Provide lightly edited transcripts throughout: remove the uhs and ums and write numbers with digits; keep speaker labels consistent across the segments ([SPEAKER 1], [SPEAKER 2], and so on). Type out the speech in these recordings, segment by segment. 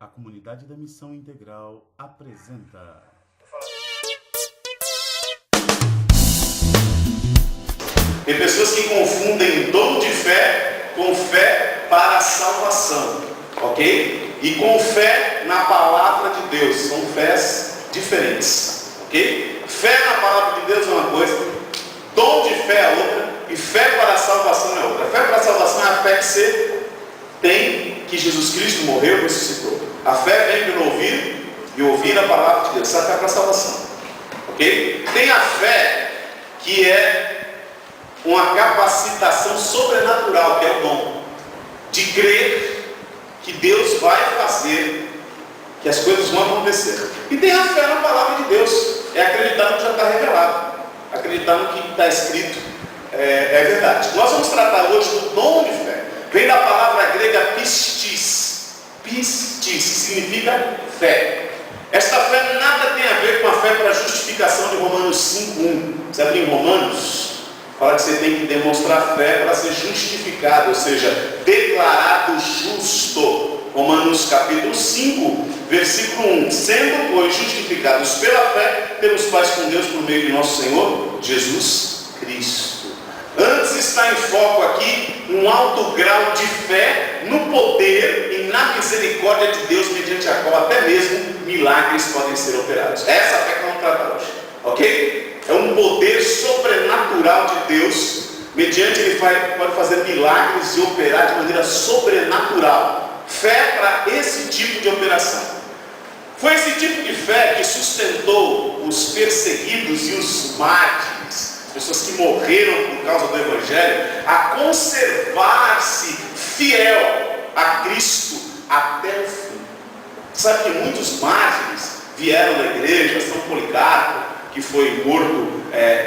[SPEAKER 1] A Comunidade da Missão Integral apresenta...
[SPEAKER 2] Tem pessoas que confundem dom de fé com fé para a salvação, ok? E com fé na palavra de Deus, são fés diferentes, ok? Fé na palavra de Deus é uma coisa, dom de fé é outra, e fé para a salvação é outra. Fé para a salvação é a fé que você tem, que Jesus Cristo morreu e ressuscitou. A fé vem pelo ouvir e ouvir a palavra de Deus. Essa é a fé para a salvação, ok? Tem a fé que é uma capacitação sobrenatural, que é o dom de crer que Deus vai fazer, que as coisas vão acontecer. E tem a fé na palavra de Deus, é acreditar no que já está revelado, acreditar no que está escrito, é verdade. Nós vamos tratar hoje do dom de fé. Vem da palavra grega pistis, pistis, que significa fé. Esta fé nada tem a ver com a fé para a justificação de Romanos 5:1. Você abre em Romanos, fala que você tem que demonstrar fé para ser justificado, ou seja, declarado justo. Romanos capítulo 5, versículo 1. Sendo, pois, justificados pela fé, temos paz com Deus por meio de nosso Senhor Jesus Cristo. Antes está em foco aqui um alto grau de fé no poder e na misericórdia de Deus, mediante a qual até mesmo milagres podem ser operados. Essa é a fé que vamos tratar hoje, ok? É um poder sobrenatural de Deus, mediante ele pode fazer milagres e operar de maneira sobrenatural. Fé para esse tipo de operação. Foi esse tipo de fé que sustentou os perseguidos e os mártires, pessoas que morreram por causa do Evangelho, a conservar-se fiel a Cristo até o fim. Sabe que muitos mártires vieram da igreja, São Policarpo, que foi morto,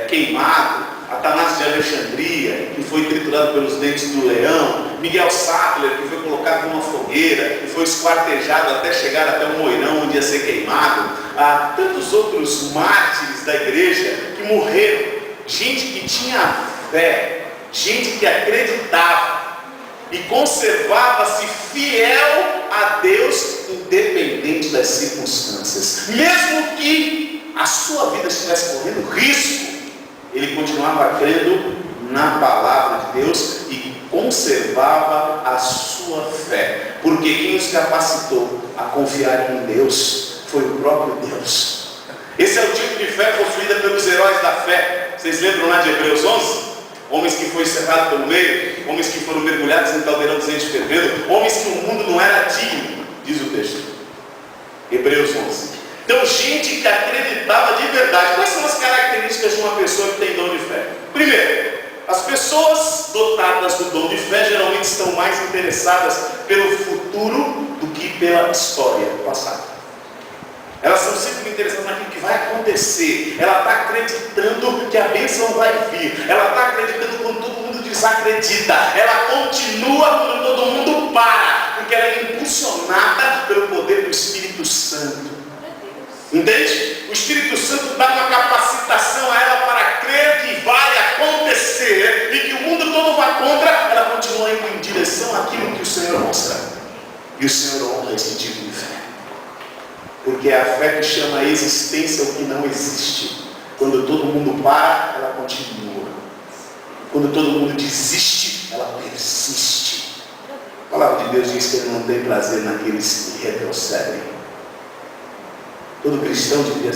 [SPEAKER 2] queimado, Atanásio de Alexandria, que foi triturado pelos dentes do leão, Miguel Sattler, que foi colocado numa fogueira, que foi esquartejado até chegar até o moirão onde ia ser queimado, tantos outros mártires da igreja que morreram. Gente que tinha fé, gente que acreditava e conservava-se fiel a Deus, independente das circunstâncias. Mesmo que a sua vida estivesse correndo risco, ele continuava crendo na palavra de Deus e conservava a sua fé. Porque quem os capacitou a confiar em Deus foi o próprio Deus. Esse é o tipo de fé possuída pelos heróis da fé. Vocês lembram lá de Hebreus 11? Homens que foram cerrados pelo meio, homens que foram mergulhados em caldeirão de azeite fervendo, homens que o mundo não era digno, diz o texto. Hebreus 11. Então, gente que acreditava de verdade. Quais são as características de uma pessoa que tem dom de fé? Primeiro, as pessoas dotadas do dom de fé geralmente estão mais interessadas pelo futuro do que pela história passada. Elas são sempre interessadas naquilo que vai acontecer. Ela está acreditando que a bênção vai vir. Ela está acreditando quando todo mundo desacredita. Ela continua quando todo mundo para, porque ela é impulsionada pelo poder do Espírito Santo. Entende? O Espírito Santo dá uma capacitação a ela para crer que vai acontecer e que o mundo todo vá contra. Ela continua indo em direção àquilo que o Senhor mostra. E o Senhor honra esse tipo de fé. Porque é a fé que chama a existência o que não existe. Quando todo mundo para, ela continua. Quando todo mundo desiste, ela persiste. A palavra de Deus diz que Ele não tem prazer naqueles que retrocedem. Todo cristão devia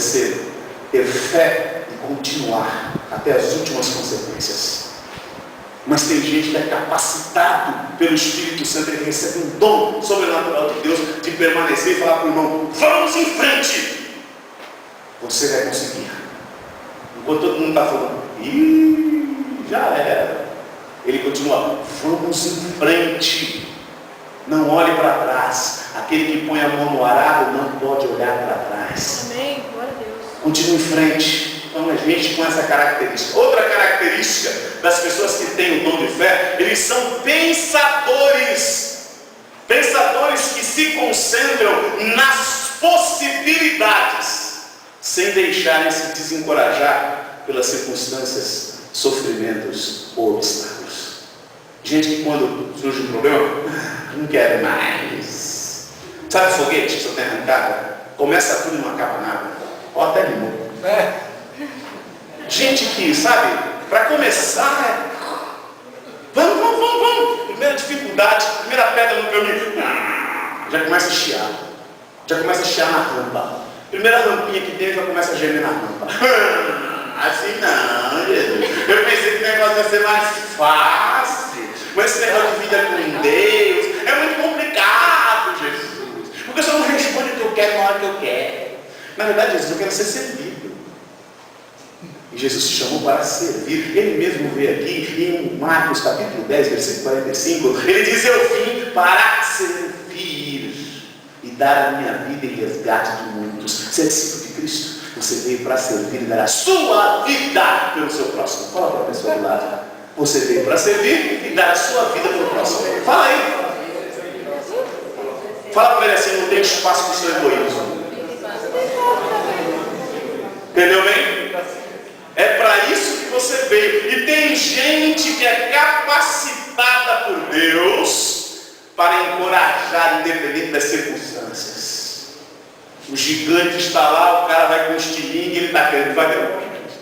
[SPEAKER 2] ter fé e continuar até as últimas consequências. Mas tem gente que é capacitado pelo Espírito Santo, ele recebe um dom sobrenatural de Deus de permanecer e falar para o irmão: vamos em frente! Você vai conseguir. Enquanto todo mundo está falando: ih, já era. Ele continua: vamos em frente. Não olhe para trás. Aquele que põe a mão no arado não pode olhar para trás.
[SPEAKER 3] Amém. Glória a Deus.
[SPEAKER 2] Continue em frente. Então, a gente com essa característica. Outra característica das pessoas que têm o dom de fé, eles são pensadores. Pensadores que se concentram nas possibilidades, sem deixarem se desencorajar pelas circunstâncias, sofrimentos ou obstáculos. Gente que quando surge um problema, não quero mais. Sabe foguete que você tem arrancado? Começa tudo e não acaba nada. Ou até limão. Gente que, sabe, para começar, vamos. Primeira dificuldade, primeira pedra no caminho. Já começa a chiar. Já começa a chiar na rampa. Primeira rampinha que tem, já começa a gemer na rampa. Assim não, Jesus. Eu pensei que o negócio ia ser mais fácil. Mas esse negócio de vida com Deus é muito complicado, Jesus. Porque o Senhor não responde o que eu quero na hora que eu quero. Na verdade, Jesus, eu quero ser servido. E Jesus te chamou para servir. Ele mesmo veio aqui em Marcos capítulo 10, versículo 45. Ele diz: eu vim para servir e dar a minha vida em resgate de muitos. Você é discípulo de Cristo. Você veio para servir e dar a sua vida pelo seu próximo. Fala para a pessoa do lado. Você veio para servir e dar a sua vida pelo próximo. Fala aí. Fala para ele assim: não tem espaço para o seu egoísmo. Entendeu bem? É para isso que você veio. E tem gente que é capacitada por Deus para encorajar, independente das circunstâncias. O gigante está lá, o cara vai com um estilingue, ele está querendo, vai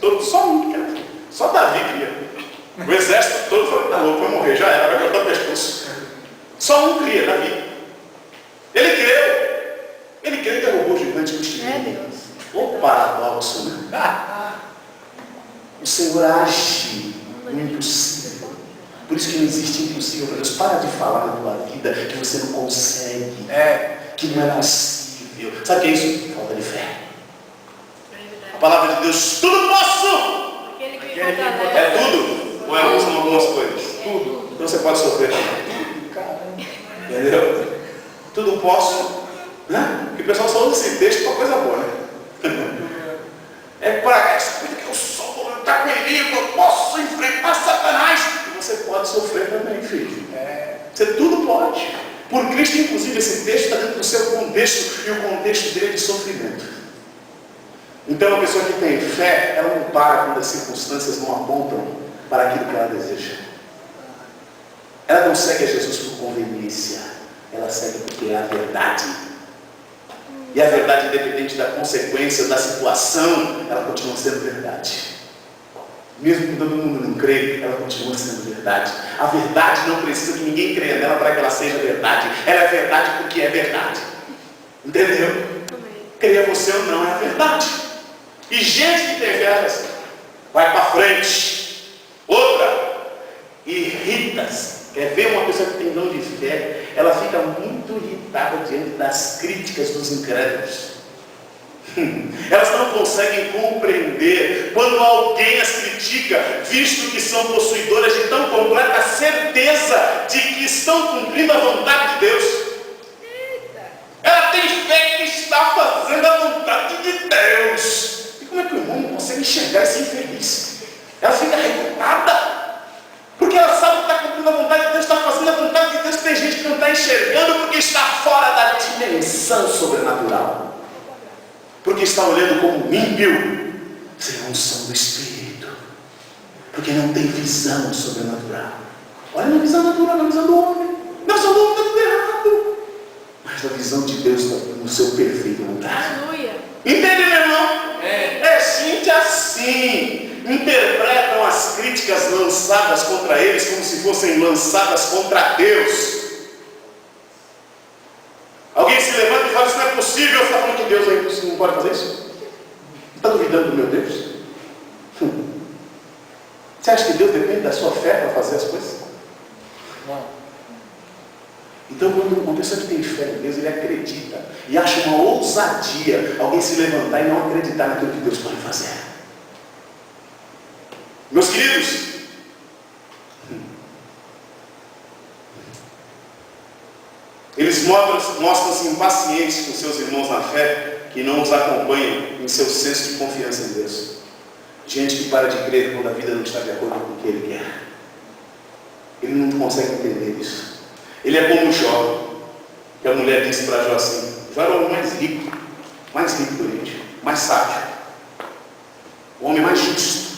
[SPEAKER 2] todo, só um, cara. Só Davi queria. O exército todo foi, tá louco, vai morrer, já era, vai cortar o pescoço. Só um cria, Davi. Ele creu e derrubou o gigante com o estilingue. O paradoxo, né? O Senhor age no impossível. Por isso que não existe impossível para Deus. Para de falar na tua vida que você não consegue, que não é possível. Sabe o que é isso? Falta de fé. A palavra de Deus: tudo posso. É tudo? Ou é algumas coisas? Tudo. Então você pode sofrer também. Entendeu? Tudo posso. Né? Porque o pessoal só usa esse texto para coisa boa, né? É para essa coisa que eu sou, está comigo, eu posso enfrentar Satanás. E você pode sofrer também, filho. Você tudo pode. Por Cristo, inclusive, esse texto está dentro do seu contexto, e o contexto dele é de sofrimento. Então, a pessoa que tem fé, ela não para quando as circunstâncias não apontam para aquilo que ela deseja. Ela não segue a Jesus por conveniência, ela segue porque é a verdade. E a verdade, independente da consequência, da situação, ela continua sendo verdade. Mesmo que todo mundo não crê, ela continua sendo verdade. A verdade não precisa que ninguém creia nela para que ela seja verdade. Ela é verdade porque é verdade. Entendeu? Creia você ou não, é a verdade. E gente que tem fé, vai para frente. Outra, irrita-se. Quer ver uma pessoa que tem dom de fé? Ela fica muito irritada diante das críticas dos incrédulos. Elas não conseguem compreender quando alguém as critica, visto que são possuidoras de tão completa certeza de que estão cumprindo a vontade de Deus. Ela tem fé que está fazendo a vontade de Deus. E como é que o irmão não consegue enxergar esse infeliz? Ela fica revoltada. Porque ela sabe que está cumprindo a vontade de Deus, está fazendo a vontade de Deus. Tem gente que não está enxergando porque está fora da dimensão sobrenatural. Porque está olhando como ímpio, sem a unção do Espírito. Porque não tem visão sobrenatural. Olha na visão natural, na visão do homem. Na visão do homem está tudo errado. Mas a visão de Deus está no seu perfeito lugar.
[SPEAKER 3] Aleluia.
[SPEAKER 2] Entende, meu irmão? É gente assim. Interpretam as críticas lançadas contra eles como se fossem lançadas contra Deus. Alguém se levanta e fala: isso não é possível. Você está falando que Deus é impossível, não pode fazer isso? Está duvidando do meu Deus? Você acha que Deus depende da sua fé para fazer as coisas? Não. Então, quando uma pessoa que tem fé em Deus, ele acredita e acha uma ousadia alguém se levantar e não acreditar naquilo que Deus pode fazer. Meus queridos, eles mostram-se impacientes com seus irmãos na fé, que não os acompanham em seu senso de confiança em Deus. Gente que para de crer quando a vida não está de acordo com o que ele quer. Ele não consegue entender isso. Ele é como Jó, que a mulher disse para Jó assim: Jó era o homem mais rico do Oriente, mais sábio, o homem mais justo.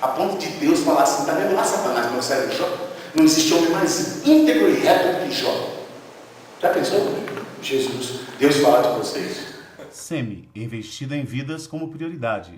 [SPEAKER 2] A ponto de Deus falar assim: está vendo lá, Satanás, meu cérebro, Jó? Não existe homem mais íntegro e reto do que Jó. Já pensou? Jesus. Deus fala de vocês.
[SPEAKER 1] SEMI, investida em vidas como prioridade.